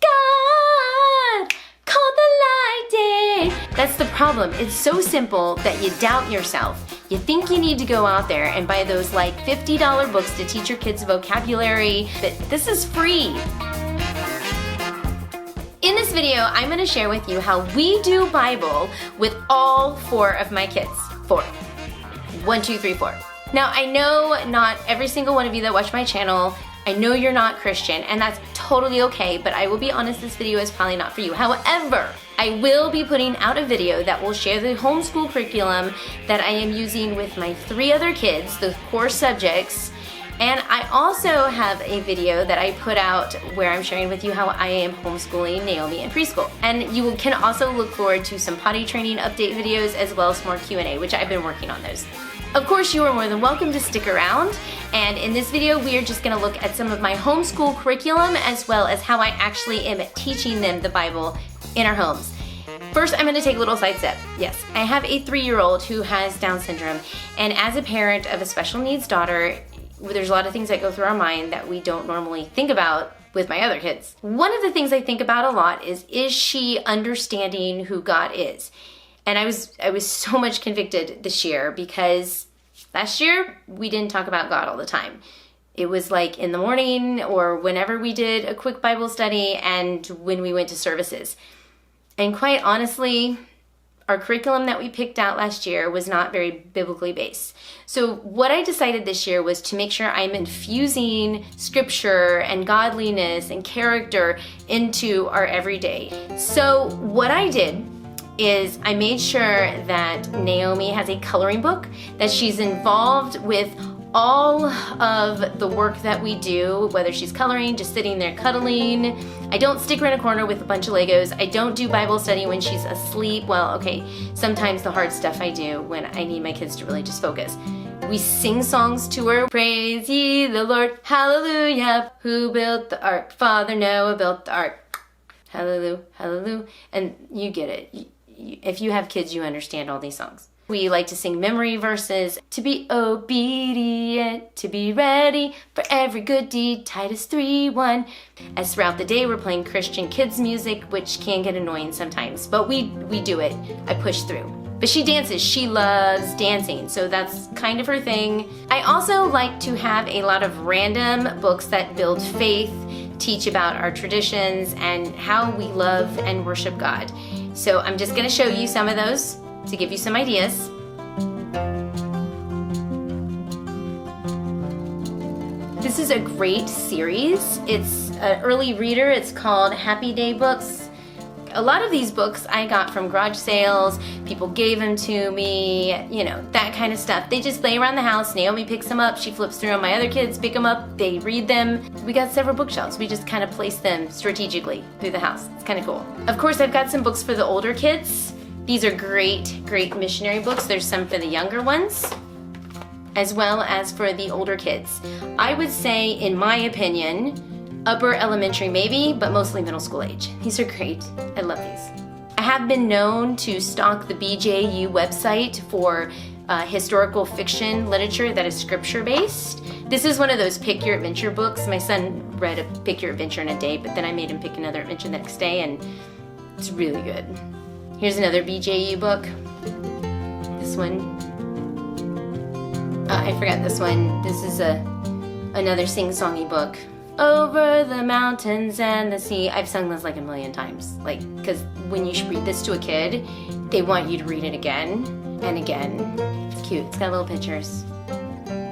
God called the light day. That's the problem. It's so simple that you doubt yourself. You think you need to go out there and buy those like $50 books to teach your kids vocabulary, but this is free. In this video, I'm going to share with you how we do Bible with all 4 of my kids. 4. 1, 2, 3, 4. Now, I know not every single one of you that watch my channel, I know you're not Christian, and that's totally okay, but I will be honest, this video is probably not for you. However, I will be putting out a video that will share the homeschool curriculum that I am using with my 3 other kids, the core subjects. And I also have a video that I put out where I'm sharing with you how I am homeschooling Naomi in preschool. And you can also look forward to some potty training update videos as well as more Q&A, which I've been working on those. Of course, you are more than welcome to stick around. And in this video, we are just gonna look at some of my homeschool curriculum as well as how I actually am teaching them the Bible in our homes. First, I'm gonna take a little side step. Yes, I have a 3-year-old who has Down syndrome. And as a parent of a special needs daughter, there's a lot of things that go through our mind that we don't normally think about with my other kids. One of the things I think about a lot is she understanding who God is? And I was so much convicted this year because last year we didn't talk about God all the time. It was like in the morning or whenever we did a quick Bible study and when we went to services. And quite honestly, our curriculum that we picked out last year was not very biblically based. So what I decided this year was to make sure I'm infusing scripture and godliness and character into our everyday. So what I did is I made sure that Naomi has a coloring book, that she's involved with all of the work that we do, whether she's coloring, just sitting there cuddling. I don't stick her in a corner with a bunch of Legos. I don't do Bible study when she's asleep. Well, okay, sometimes the hard stuff I do when I need my kids to really just focus. We sing songs to her. Praise ye the Lord, hallelujah. Who built the ark? Father Noah built the ark. Hallelujah, hallelujah. And you get it. If you have kids, you understand all these songs. We like to sing memory verses. To be obedient, to be ready for every good deed, Titus 3:1. As throughout the day, we're playing Christian kids music, which can get annoying sometimes, but we do it. I push through. But she dances. She loves dancing, so that's kind of her thing. I also like to have a lot of random books that build faith, teach about our traditions, and how we love and worship God. So I'm just gonna show you some of those to give you some ideas. This is a great series. It's an early reader. It's called Happy Day Books. A lot of these books I got from garage sales. People gave them to me, you know, that kind of stuff. They just lay around the house. Naomi picks them up. She flips through them. My other kids pick them up. They read them. We got several bookshelves. We just kind of place them strategically through the house. It's kind of cool. Of course, I've got some books for the older kids. These are great missionary books. There's some for the younger ones, as well as for the older kids. I would say, in my opinion, upper elementary maybe, but mostly middle school age. These are great. I love these. I have been known to stalk the BJU website for historical fiction literature that is scripture-based. This is one of those pick your adventure books. My son read a pick your adventure in a day, but then I made him pick another adventure the next day, and it's really good. Here's another BJU book. This one. I forgot this one. This is another sing-songy book. Over the mountains and the sea. I've sung this like a million times. Like, because when you read this to a kid, they want you to read it again and again. It's cute. It's got little pictures.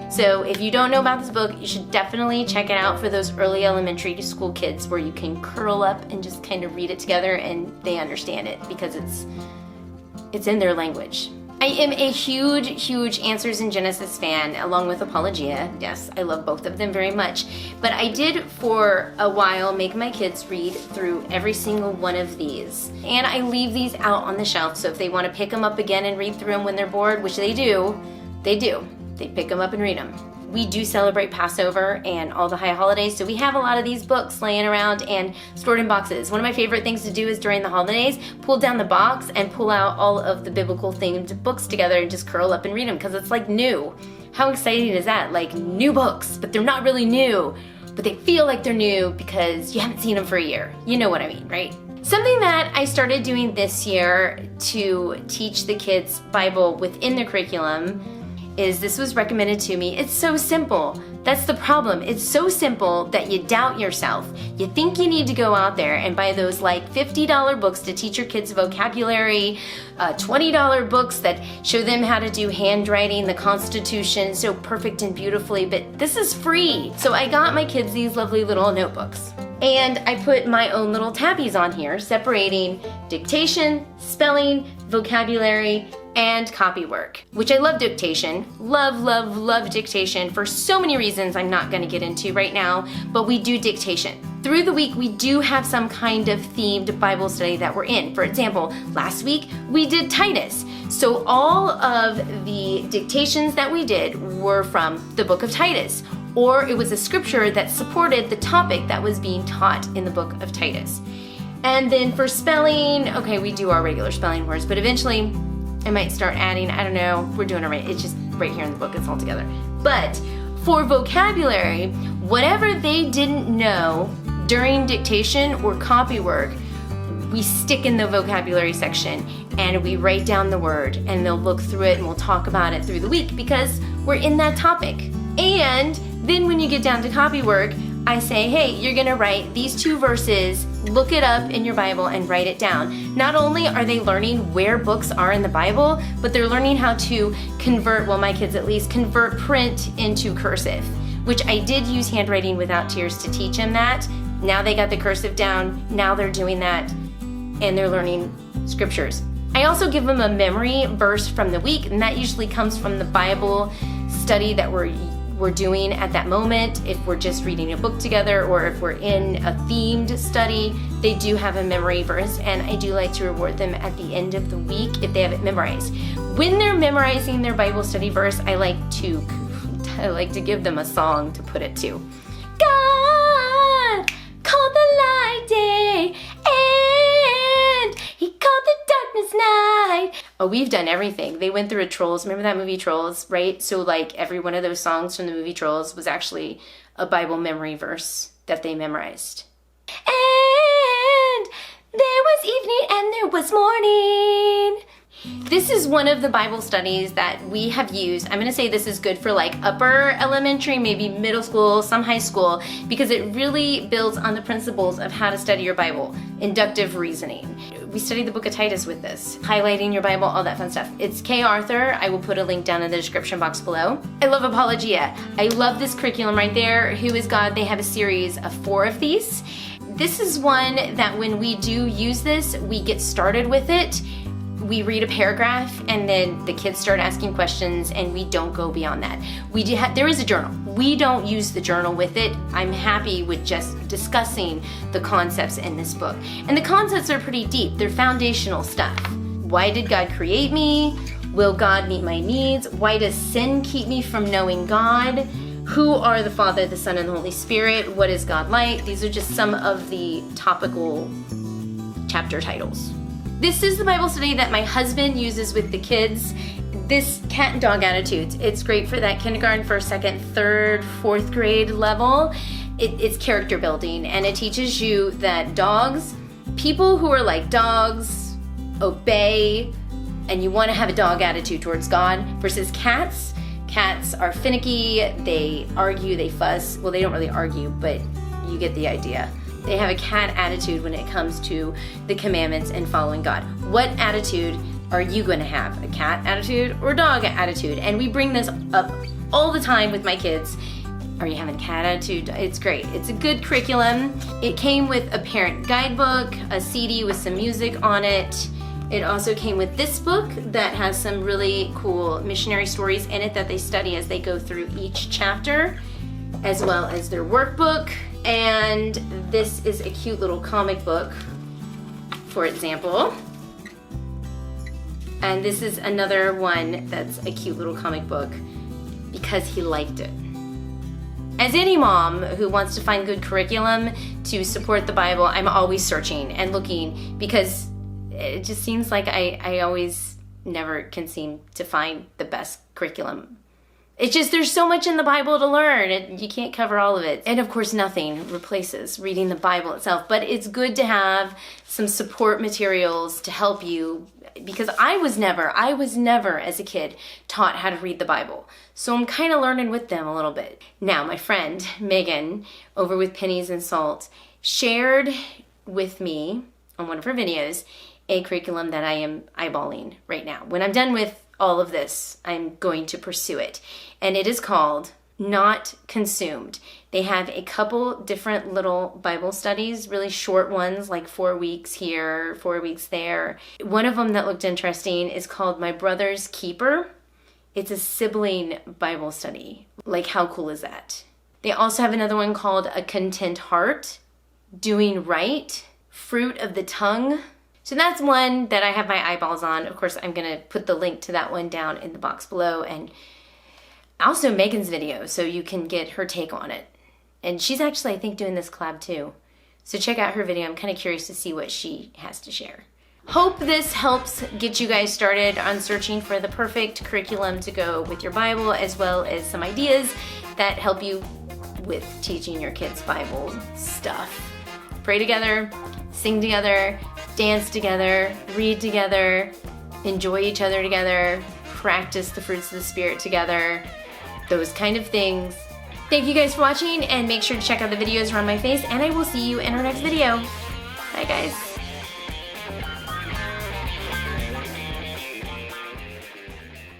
So if you don't know about this book, you should definitely check it out for those early elementary school kids where you can curl up and just kind of read it together and they understand it because it's in their language. I am a huge Answers in Genesis fan, along with Apologia. Yes, I love both of them very much. But I did, for a while, make my kids read through every single one of these. And I leave these out on the shelf, so if they want to pick them up again and read through them when they're bored, which they do. They pick them up and read them. We do celebrate Passover and all the high holidays, so we have a lot of these books laying around and stored in boxes. One of my favorite things to do is during the holidays, pull down the box and pull out all of the biblical themed books together and just curl up and read them because it's like new. How exciting is that? Like new books, but they're not really new. but they feel like they're new because you haven't seen them for a year. You know what I mean, right? Something that I started doing this year to teach the kids Bible within the curriculum is, this was recommended to me. It's so simple. That's the problem. It's so simple that you doubt yourself. You think you need to go out there and buy those like $50 books to teach your kids vocabulary, $20 books that show them how to do handwriting, the Constitution, so perfect and beautifully, but this is free. So I got my kids these lovely little notebooks. And I put my own little tabbies on here, separating dictation, spelling, vocabulary, and copy work, which I love dictation. Love, love, love dictation for so many reasons I'm not gonna get into right now, but we do dictation. Through the week, we do have some kind of themed Bible study that we're in. For example, last week, we did Titus. So all of the dictations that we did were from the book of Titus, or it was a scripture that supported the topic that was being taught in the book of Titus. And then for spelling, okay, we do our regular spelling words, but eventually I might start adding, I don't know, we're doing it right, it's just right here in the book, it's all together. But for vocabulary, whatever they didn't know during dictation or copy work, we stick in the vocabulary section and we write down the word, and they'll look through it and we'll talk about it through the week because we're in that topic. And then when you get down to copy work, I say, hey, you're gonna write these 2 verses, look it up in your Bible and write it down. Not only are they learning where books are in the Bible, but they're learning how to convert, well, my kids at least, convert print into cursive, which I did use Handwriting Without Tears to teach them that. Now they got the cursive down, now they're doing that, and they're learning scriptures. I also give them a memory verse from the week, and that usually comes from the Bible study that we're doing at that moment. If we're just reading a book together or if we're in a themed study, they do have a memory verse, and I do like to reward them at the end of the week if they have it memorized. When they're memorizing their Bible study verse, I like to give them a song to put it to. God called the light day and he called the darkness night. Oh, we've done everything. They went through a Trolls. Remember that movie Trolls, right? So like every one of those songs from the movie Trolls was actually a Bible memory verse that they memorized. And there was evening and there was morning. This is one of the Bible studies that we have used. I'm gonna say this is good for like upper elementary, maybe middle school, some high school, because it really builds on the principles of how to study your Bible, inductive reasoning. We studied the book of Titus with this, highlighting your Bible, all that fun stuff. It's Kay Arthur. I will put a link down in the description box below. I love Apologia. I love this curriculum right there. Who is God? They have a series of 4 of these. This is one that when we do use this, we get started with it. We read a paragraph and then the kids start asking questions and we don't go beyond that. There is a journal. We don't use the journal with it. I'm happy with just discussing the concepts in this book. And the concepts are pretty deep. They're foundational stuff. Why did God create me? Will God meet my needs? Why does sin keep me from knowing God? Who are the Father, the Son, and the Holy Spirit? What is God like? These are just some of the topical chapter titles. This is the Bible study that my husband uses with the kids. This cat and dog attitudes. It's great for that kindergarten, first, second, third, fourth grade level. It's character building, and it teaches you that dogs, people who are like dogs, obey, and you want to have a dog attitude towards God, versus cats. Cats are finicky, they argue, they fuss. Well, they don't really argue, but you get the idea. They have a cat attitude when it comes to the commandments and following God. What attitude are you going to have? A cat attitude or dog attitude? And we bring this up all the time with my kids. Are you having a cat attitude? It's great. It's a good curriculum. It came with a parent guidebook, a CD with some music on it. It also came with this book that has some really cool missionary stories in it that they study as they go through each chapter, as well as their workbook. And this is a cute little comic book, for example. And this is another one that's a cute little comic book because he liked it. As any mom who wants to find good curriculum to support the Bible, I'm always searching and looking because it just seems like I always never can seem to find the best curriculum. It's just, there's so much in the Bible to learn. You can't cover all of it. And of course, nothing replaces reading the Bible itself, but it's good to have some support materials to help you, because I was never as a kid taught how to read the Bible. So I'm kind of learning with them a little bit. Now, my friend Megan over with Pennies and Salt shared with me on one of her videos a curriculum that I am eyeballing right now. When I'm done with all of this, I'm going to pursue it. And it is called Not Consumed. They have a couple different little Bible studies, really short ones, like 4 weeks here, 4 weeks there. One of them that looked interesting is called My Brother's Keeper. It's a sibling Bible study. Like, how cool is that? They also have another one called A Content Heart, Doing Right, Fruit of the Tongue. So that's one that I have my eyeballs on. Of course, I'm going to put the link to that one down in the box below, and also Megan's video so you can get her take on it. And she's actually, I think, doing this collab too. So check out her video. I'm kind of curious to see what she has to share. Hope this helps get you guys started on searching for the perfect curriculum to go with your Bible, as well as some ideas that help you with teaching your kids Bible stuff. Pray together, sing together, dance together, read together, enjoy each other together, practice the fruits of the Spirit together, those kind of things. Thank you guys for watching, and make sure to check out the videos around my face, and I will see you in our next video. Bye guys.